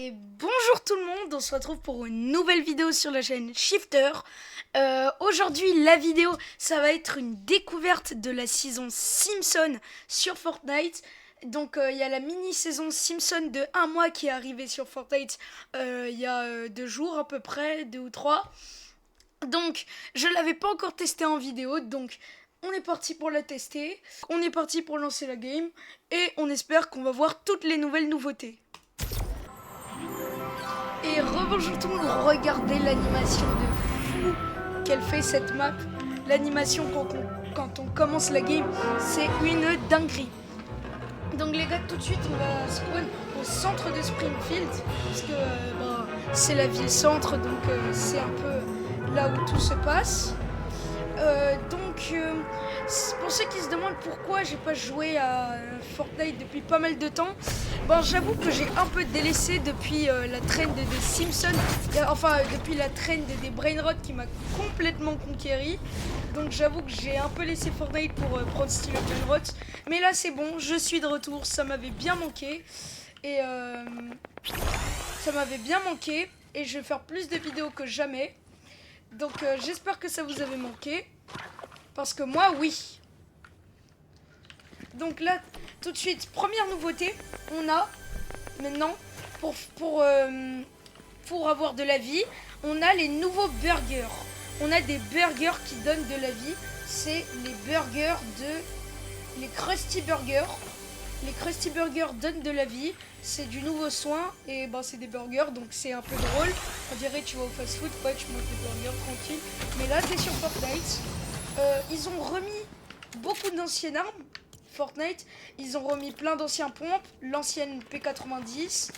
Et bonjour tout le monde, on se retrouve pour une nouvelle vidéo sur la chaîne Shifter. Aujourd'hui la vidéo ça va être une découverte de la saison Simpson sur Fortnite. Donc il y a la mini saison Simpson de 1 mois qui est arrivée sur Fortnite il y a 2 jours à peu près, 2 ou 3. Donc je l'avais pas encore testé en vidéo, donc on est parti pour la tester. On est parti pour lancer la game et on espère qu'on va voir toutes les nouvelles nouveautés. Et rebonjour tout le monde, regardez l'animation de fou qu'elle fait cette map. L'animation quand on commence la game, c'est une dinguerie. Donc les gars, tout de suite on va spawn au centre de Springfield, parce que c'est la ville centre, donc c'est un peu là où tout se passe. Pour ceux qui se demandent pourquoi j'ai pas joué à Fortnite depuis pas mal de temps, j'avoue que j'ai un peu délaissé depuis la trend des Simpsons, enfin depuis la trend des Brainrot qui m'a complètement conquéri. Donc j'avoue que j'ai un peu laissé Fortnite pour prendre style Brainrot. Mais là c'est bon, je suis de retour, ça m'avait bien manqué. Et je vais faire plus de vidéos que jamais. Donc j'espère que ça vous avait manqué. Parce que moi, oui. Donc là, tout de suite, première nouveauté, on a maintenant, pour avoir de la vie, on a les nouveaux burgers. On a des burgers qui donnent de la vie. C'est les burgers les Krusty Burgers. Les Krusty Burgers donnent de la vie. C'est du nouveau soin et c'est des burgers, donc c'est un peu drôle. On dirait tu vas au fast-food, quoi, tu manges des burgers tranquille. Mais là, t'es sur Fortnite. Ils ont remis beaucoup d'anciennes armes. Fortnite, ils ont remis plein d'anciens pompes, l'ancienne P90.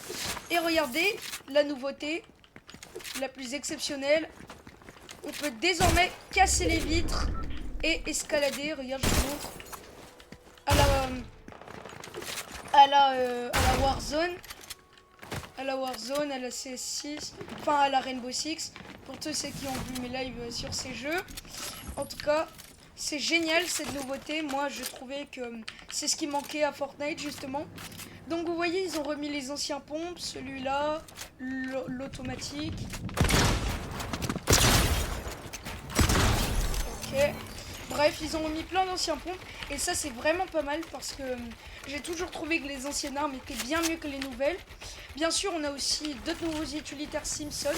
Et regardez la nouveauté, la plus exceptionnelle. On peut désormais casser les vitres et escalader. Regarde, je vous montre. À la Warzone. À la Warzone, à la CS6, enfin à la Rainbow Six. Pour tous ceux qui ont vu mes lives sur ces jeux. En tout cas, c'est génial cette nouveauté. Moi, je trouvais que c'est ce qui manquait à Fortnite, justement. Donc, vous voyez, ils ont remis les anciens pompes. Celui-là, l'automatique. Ok. Bref, ils ont remis plein d'anciens pompes. Et ça, c'est vraiment pas mal parce que j'ai toujours trouvé que les anciennes armes étaient bien mieux que les nouvelles. Bien sûr, on a aussi d'autres nouveaux utilitaires Simpson.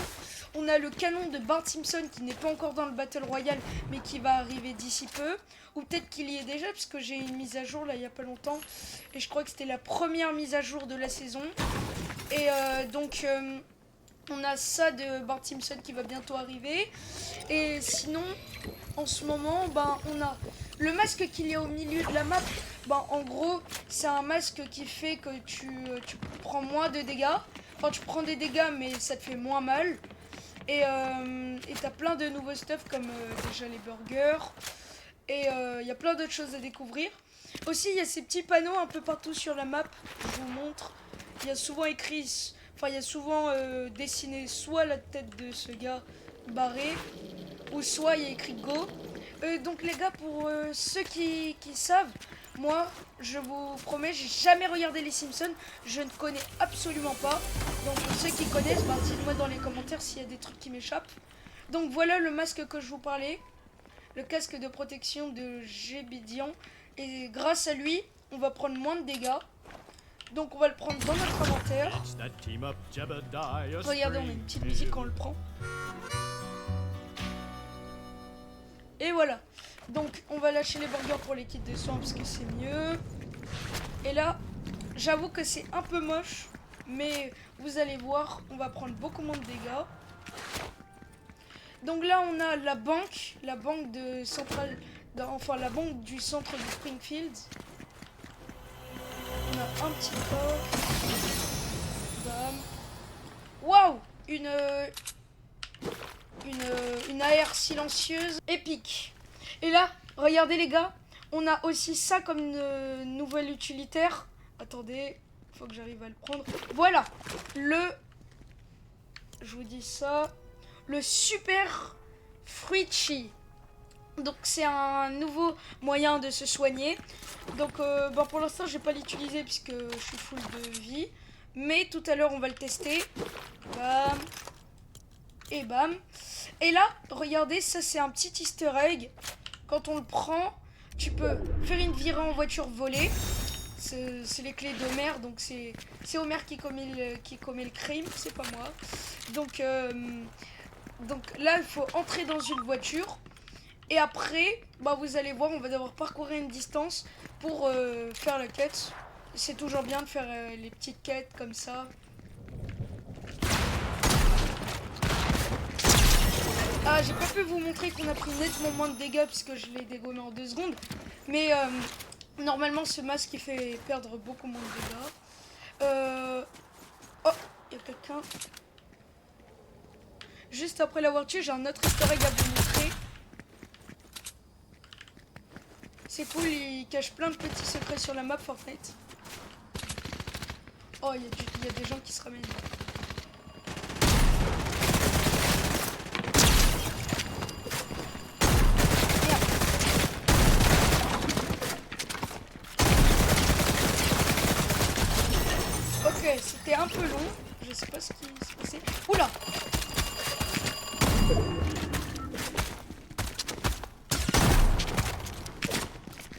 On a le canon de Bart Simpson qui n'est pas encore dans le Battle Royale, mais qui va arriver d'ici peu. Ou peut-être qu'il y est déjà, parce que j'ai une mise à jour là il n'y a pas longtemps. Et je crois que c'était la première mise à jour de la saison. Et on a ça de Bart Simpson qui va bientôt arriver. Et sinon, en ce moment, on a le masque qu'il y a au milieu de la map. En gros, c'est un masque qui fait que tu prends moins de dégâts. Enfin, tu prends des dégâts, mais ça te fait moins mal. Et t'as plein de nouveaux stuff comme déjà les burgers. Et il y a plein d'autres choses à découvrir. Aussi, il y a ces petits panneaux un peu partout sur la map. Je vous montre. Il y a souvent écrit... Enfin, il y a souvent dessiné soit la tête de ce gars barré, ou soit il y a écrit Go. Donc les gars, pour ceux qui savent, moi, je vous promets, j'ai jamais regardé les Simpsons, je ne connais absolument pas. Donc pour ceux qui connaissent, dites-moi dans les commentaires s'il y a des trucs qui m'échappent. Donc voilà le masque que je vous parlais, le casque de protection de Gébidian. Et grâce à lui, on va prendre moins de dégâts. Donc on va le prendre dans notre inventaire. Regardez, on a une petite musique quand on le prend. Et voilà. Donc on va lâcher les burgers pour les kits de soins parce que c'est mieux. Et là, j'avoue que c'est un peu moche. Mais vous allez voir, on va prendre beaucoup moins de dégâts. Donc là on a la banque de centrale, enfin la banque du centre de Springfield. On a un petit coffre. Bam. Waouh, une AR silencieuse épique. Et là, regardez les gars, on a aussi ça comme une nouvelle utilitaire. Attendez, faut que j'arrive à le prendre. Voilà, je vous dis ça, le Super Fruity. Donc c'est un nouveau moyen de se soigner. Donc pour l'instant je vais pas l'utiliser puisque je suis full de vie. Mais tout à l'heure, on va le tester. Bam. Et bam. Et là, regardez, ça c'est un petit easter egg. Quand on le prend, tu peux faire une virée en voiture volée. C'est les clés d'Homer, donc c'est Homer qui commet le crime, c'est pas moi. Donc là, il faut entrer dans une voiture. Et après, bah, vous allez voir, on va devoir parcourir une distance pour faire la quête. C'est toujours bien de faire les petites quêtes comme ça. Ah, j'ai pas pu vous montrer qu'on a pris nettement moins de dégâts puisque je l'ai dégommé en 2 secondes. Mais normalement, ce masque il fait perdre beaucoup moins de dégâts. Oh, il y a quelqu'un. Juste après l'avoir tué, j'ai un autre easter egg à vous montrer. C'est cool, il cache plein de petits secrets sur la map Fortnite. Oh, il y a des gens qui se ramènent. Ok, c'était un peu long. Je sais pas ce qui s'est passé. Oula!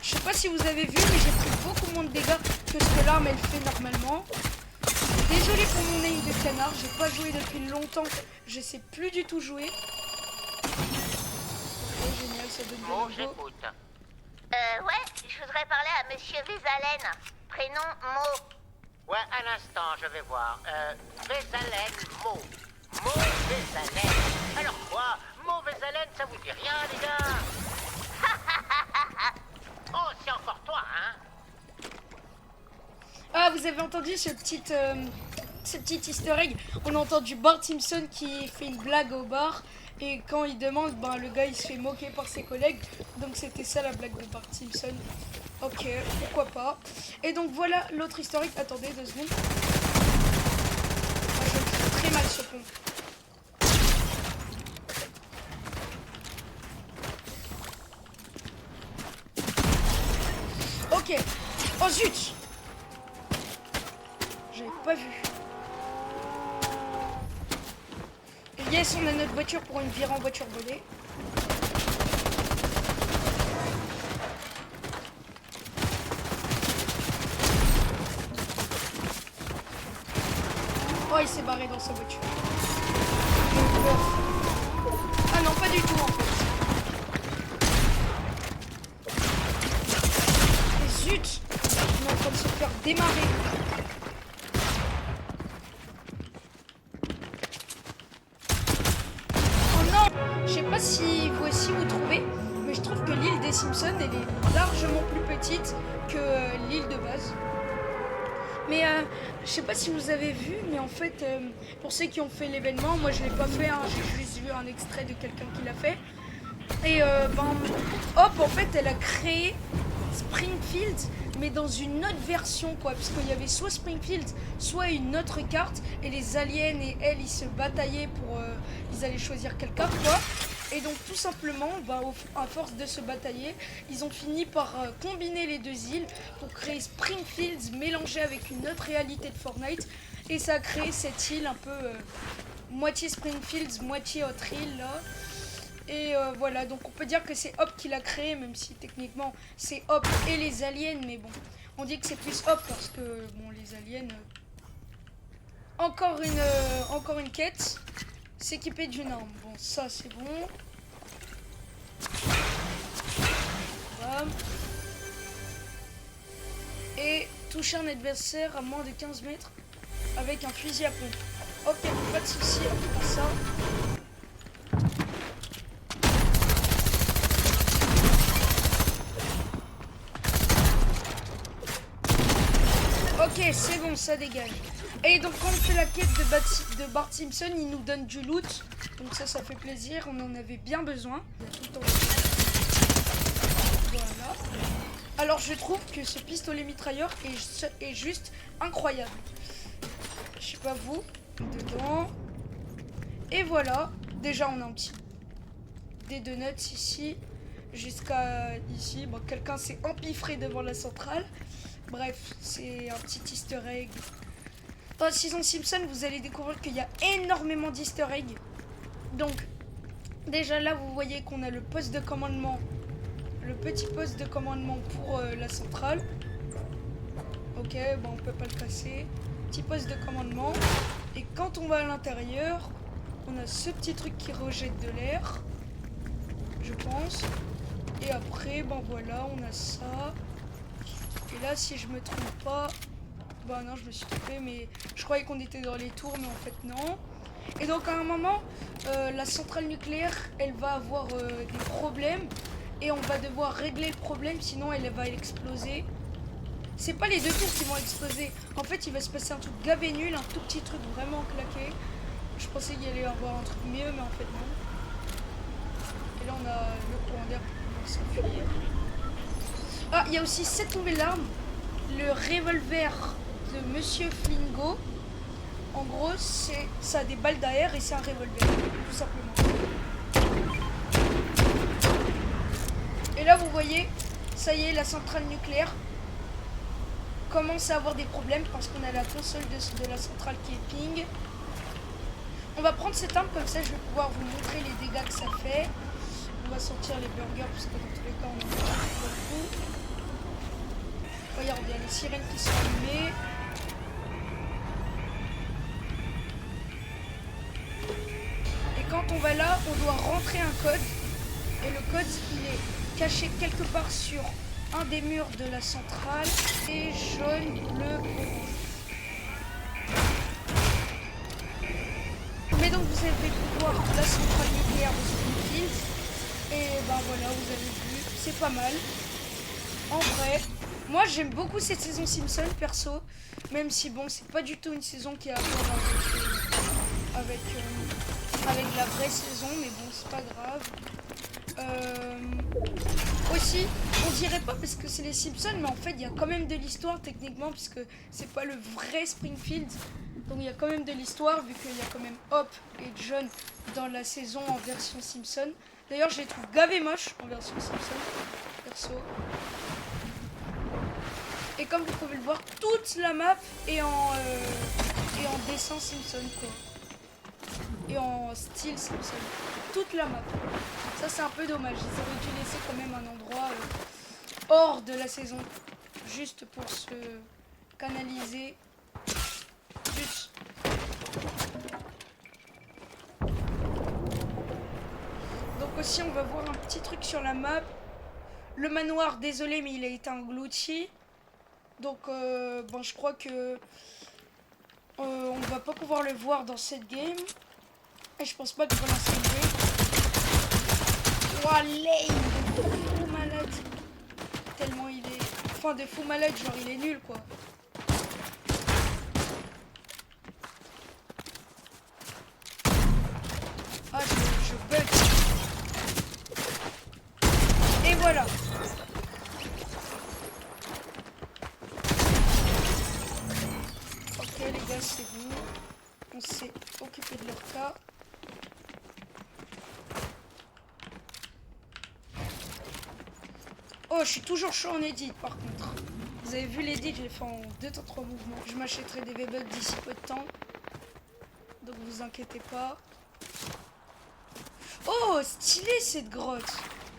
Je sais pas si vous avez vu, mais j'ai pris beaucoup moins de dégâts que ce que l'arme elle fait normalement. Désolé pour mon aim de canard, j'ai pas joué depuis longtemps, je sais plus du tout jouer. Oh, génial, ça donne Mo, de nouveau. j'écoute. Ouais, je voudrais parler à Monsieur Vézalen. Prénom Mo. Ouais, un instant, je vais voir. Vézalen, Mo. Mo Vézalen. Alors quoi? Mo Vézalen, ça vous dit rien, les gars? Oh, c'est encore toi, hein? Ah, vous avez entendu ce petit easter egg? On a entendu Bart Simpson qui fait une blague au bar. Et quand il demande, ben, le gars il se fait moquer par ses collègues. Donc c'était ça la blague de Bart Simpson. Ok, pourquoi pas. Et donc voilà l'autre historique. Attendez 2 secondes. Ah, je le fais très mal ce pont. Ok. Oh zut! J'avais pas vu. Yes, on a notre voiture pour une virée en voiture volée. Oh, il s'est barré dans sa voiture. Ah non, pas du tout en fait. Et zut! On est en train de se faire démarrer. Je sais pas si vous aussi vous trouvez, mais je trouve que l'île des Simpsons elle est largement plus petite que l'île de base. Mais je sais pas si vous avez vu, mais en fait, pour ceux qui ont fait l'événement, moi je l'ai pas fait, hein, j'ai juste vu un extrait de quelqu'un qui l'a fait. Et hop, en fait, elle a créé Springfield, mais dans une autre version, quoi, parce qu'il y avait soit Springfield, soit une autre carte, et les aliens et elle, ils se bataillaient pour, ils allaient choisir quelqu'un, quoi. Et donc tout simplement, bah, à force de se batailler, ils ont fini par combiner les 2 îles pour créer Springfield mélangé avec une autre réalité de Fortnite, et ça a créé cette île un peu moitié Springfield, moitié autre île là. Et voilà, donc on peut dire que c'est Hop qui l'a créé, même si techniquement c'est Hop et les aliens, mais bon, on dit que c'est plus Hop parce que bon, les aliens. Encore une quête, s'équiper d'une arme. Bon, ça c'est bon. Bam. Et toucher un adversaire à moins de 15 mètres avec un fusil à pompe. Ok, pas de souci, on fait ça. Ok, c'est bon, ça dégage. Et donc quand on fait la quête de Bart Simpson, il nous donne du loot. Donc ça fait plaisir, on en avait bien besoin. Il y a tout le temps. Voilà. Alors je trouve que ce pistolet mitrailleur est juste incroyable. Je sais pas vous. Dedans. Et voilà. Déjà on a un petit des donuts ici. Jusqu'à ici. Bon, quelqu'un s'est empiffré devant la centrale. Bref, c'est un petit easter egg. Dans la saison Simpson, vous allez découvrir qu'il y a énormément d'easter eggs. Donc, déjà là, vous voyez qu'on a le poste de commandement, le petit poste de commandement pour la centrale. Ok, bon, on peut pas le casser. Petit poste de commandement. Et quand on va à l'intérieur, on a ce petit truc qui rejette de l'air, je pense. Et après, ben voilà, on a ça. Et là, si je me trompe pas, bah non, je me suis trompée, mais je croyais qu'on était dans les tours, mais en fait non. Et donc à un moment, la centrale nucléaire, elle va avoir des problèmes et on va devoir régler le problème, sinon elle va exploser. C'est pas les deux tours qui vont exploser. En fait, il va se passer un truc gavé nul, un tout petit truc vraiment claqué. Je pensais qu'il allait y avoir un truc mieux, mais en fait non. Et là, on a le courant d'air pour s'enfuir. Ah, il y a aussi cette nouvelle arme, le revolver de Monsieur Flingo. En gros, ça a des balles d'air et c'est un revolver, tout simplement. Et là, vous voyez, ça y est, la centrale nucléaire commence à avoir des problèmes parce qu'on a la console de la centrale qui est ping. On va prendre cette arme comme ça, je vais pouvoir vous montrer les dégâts que ça fait. On va sortir les burgers parce que dans tous les cas, on en a beaucoup. Regarde, il y a les sirènes qui sont allumées. Et quand on va là, on doit rentrer un code. Et le code, il est caché quelque part sur un des murs de la centrale. Et jaune, bleu, orange. Mais donc vous avez pu voir la centrale nucléaire de Springfield. Et ben voilà, vous avez vu, c'est pas mal. En vrai, moi j'aime beaucoup cette saison Simpson perso. Même si bon, c'est pas du tout une saison qui a à voir avec la vraie saison. Mais bon, c'est pas grave. Aussi, on dirait pas parce que c'est les Simpsons, mais en fait il y a quand même de l'histoire techniquement puisque c'est pas le vrai Springfield. Donc il y a quand même de l'histoire vu qu'il y a quand même Hop et John dans la saison en version Simpson. D'ailleurs je les trouve gavés moches en version Simpson, perso. Et comme vous pouvez le voir, toute la map est en dessin Simpson quoi. Et en style Simpson. Toute la map. Ça c'est un peu dommage. Ils auraient dû laisser quand même un endroit hors de la saison. Juste pour se canaliser. Juste. Donc aussi on va voir un petit truc sur la map. Le manoir, désolé mais il a été englouti. Donc bon je crois que on va pas pouvoir le voir dans cette game. Et je pense pas que je vais lancer une game. Ouah, lame de fou malade. Tellement il est... Enfin de fou malade, genre il est nul quoi. Ah je bug. Et voilà. Ok les gars c'est bon. On s'est occupé de leur cas. Oh, je suis toujours chaud en edit par contre. Vous avez vu l'edit, je l'ai fait en 2-3 mouvements. Je m'achèterai des V-Bucks d'ici peu de temps. Donc vous inquiétez pas. Oh, stylé cette grotte.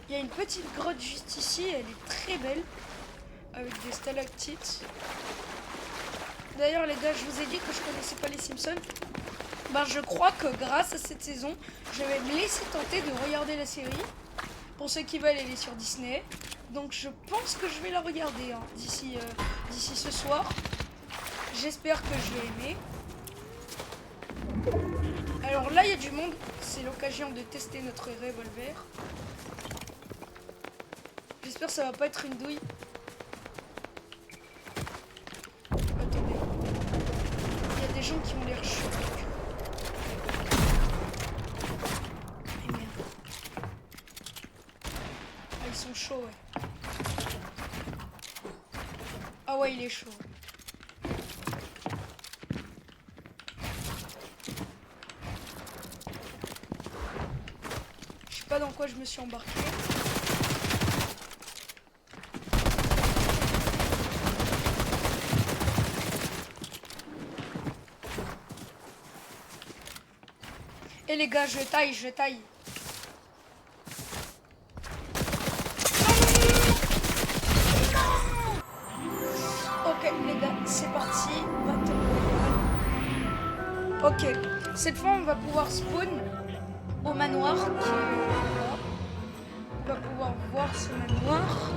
Il y a une petite grotte juste ici, elle est très belle. Avec des stalactites. D'ailleurs les gars, je vous ai dit que je connaissais pas les Simpsons. Ben je crois que grâce à cette saison, je vais me laisser tenter de regarder la série. Pour ceux qui veulent, elle est sur Disney. Donc je pense que je vais la regarder hein, d'ici ce soir. J'espère que je vais aimer. Alors là, il y a du monde. C'est l'occasion de tester notre revolver. J'espère que ça va pas être une douille. Attendez. Il y a des gens qui ont l'air chauds. Et merde. Ah, ils sont chauds, ouais. Ah ouais, il est chaud. Je sais pas dans quoi je me suis embarqué. Et les gars, je taille. Ok les gars, c'est parti. Ok, cette fois on va pouvoir spawn au manoir qui est là. On va pouvoir voir ce manoir.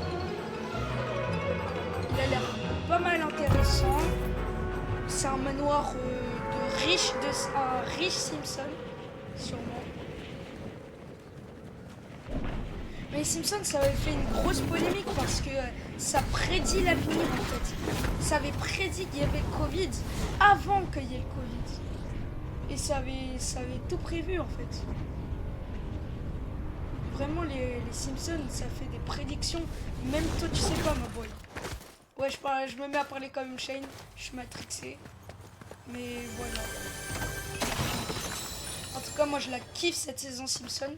Il a l'air pas mal intéressant. C'est un manoir un riche Simpson, sûrement. Mais les Simpsons, ça avait fait une grosse polémique parce que ça prédit l'avenir en fait. Ça avait prédit qu'il y avait le Covid avant qu'il y ait le Covid. Et ça avait tout prévu en fait. Vraiment, les Simpsons, ça fait des prédictions. Même toi, tu sais pas, ma boy. Ouais, je me mets à parler comme une Shane. Je suis matrixé. Mais voilà. En tout cas, moi, je la kiffe cette saison Simpson.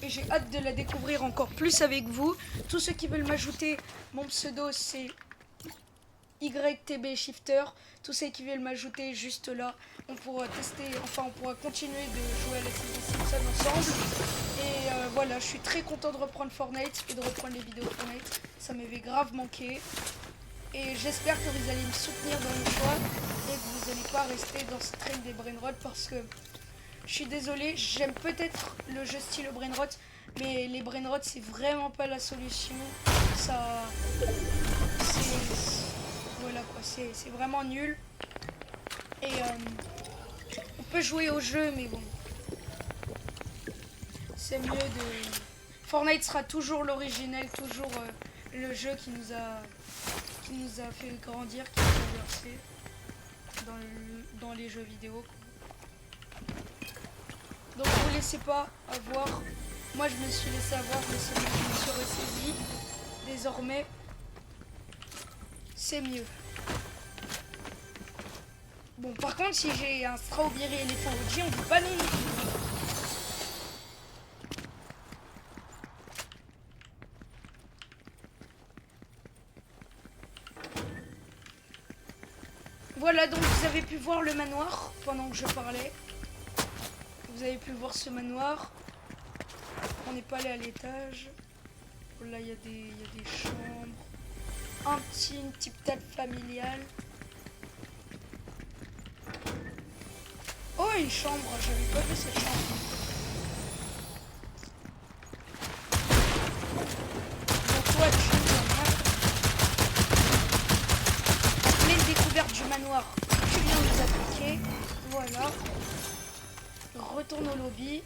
Et j'ai hâte de la découvrir encore plus avec vous. Tous ceux qui veulent m'ajouter, mon pseudo, c'est YTB Shifter. Tous ceux qui veulent m'ajouter juste là, on pourra tester, enfin on pourra continuer de jouer à la saison Simpson ensemble. Et voilà, je suis très content de reprendre Fortnite et de reprendre les vidéos Fortnite. Ça m'avait grave manqué. Et j'espère que vous allez me soutenir dans le choix et que vous n'allez pas rester dans ce train des brainrot parce que je suis désolée, j'aime peut-être le jeu style brainrot, mais les brainrot c'est vraiment pas la solution. Ça, voilà quoi, c'est vraiment nul. Et on peut jouer au jeu, mais bon, c'est mieux de. Fortnite sera toujours l'original, toujours le jeu qui nous a fait grandir, qui nous a versé dans les jeux vidéo. Donc ne vous laissez pas avoir. Moi je me suis laissé avoir, mais c'est bon, je me suis ressaisi. Désormais, c'est mieux. Bon, par contre, si j'ai un strawberry éléphant OG, on dit pas non. Voilà, donc vous avez pu voir le manoir pendant que je parlais. Vous avez pu voir ce manoir. On n'est pas allé à l'étage. Là, il y a des chambres. Une petite table familiale. Oh, une chambre. J'avais pas vu cette chambre. Donc, ouais, en pleine découverte du manoir. Tu viens nous attaquer. Voilà. Retourne au lobby.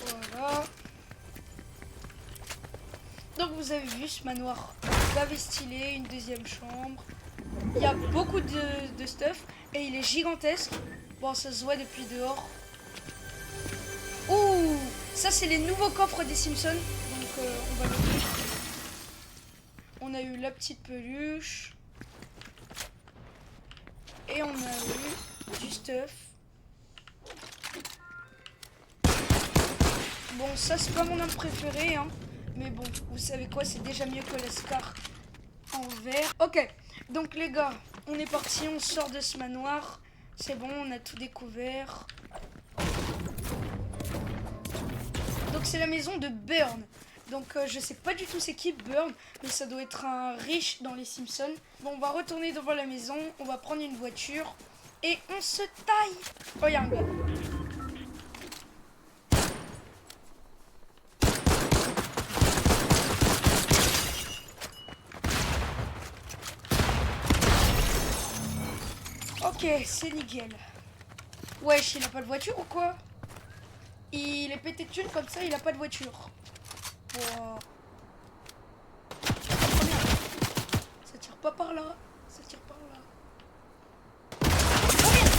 Voilà. Donc vous avez vu ce manoir grave stylé, une deuxième chambre. Il y a beaucoup de stuff et il est gigantesque. Bon, ça se voit depuis dehors. Ouh, ça c'est les nouveaux coffres des Simpsons. Donc on va l'ouvrir. On a eu la petite peluche. Et on a eu du stuff. Bon, ça c'est pas mon arme préférée, hein. Mais bon, vous savez quoi, c'est déjà mieux que la Scar en vert. Ok, donc les gars, on est parti, on sort de ce manoir. C'est bon, on a tout découvert. Donc c'est la maison de Burn. Donc je sais pas du tout c'est qui Burn, mais ça doit être un riche dans les Simpsons. Bon, on va retourner devant la maison, on va prendre une voiture et on se taille. Oh, il y a un gars. Ok, c'est nickel. Wesh, il a pas de voiture ou quoi? Il est pété de thunes comme ça, il a pas de voiture. Wow. Oh merde. Ça tire pas par là. Ça tire par là. Oh merde.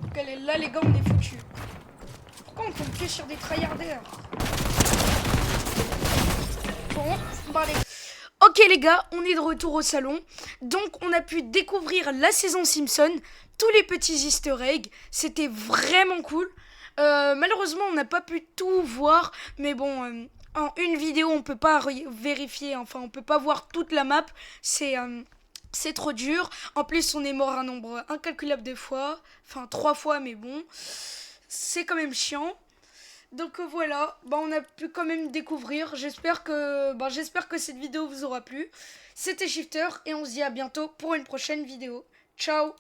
Donc elle est là les gars, on est foutus. Pourquoi on tombe que sur des tryharders? Bon, allez. Ok les gars, on est de retour au salon. Donc on a pu découvrir la saison Simpson, tous les petits easter eggs, c'était vraiment cool. Malheureusement on n'a pas pu tout voir, mais bon, en une vidéo on peut pas vérifier, enfin on peut pas voir toute la map, c'est trop dur. En plus on est mort un nombre incalculable de fois, enfin 3 fois, mais bon, c'est quand même chiant. Donc voilà, on a pu quand même découvrir. J'espère que cette vidéo vous aura plu. C'était Shifter et on se dit à bientôt pour une prochaine vidéo. Ciao!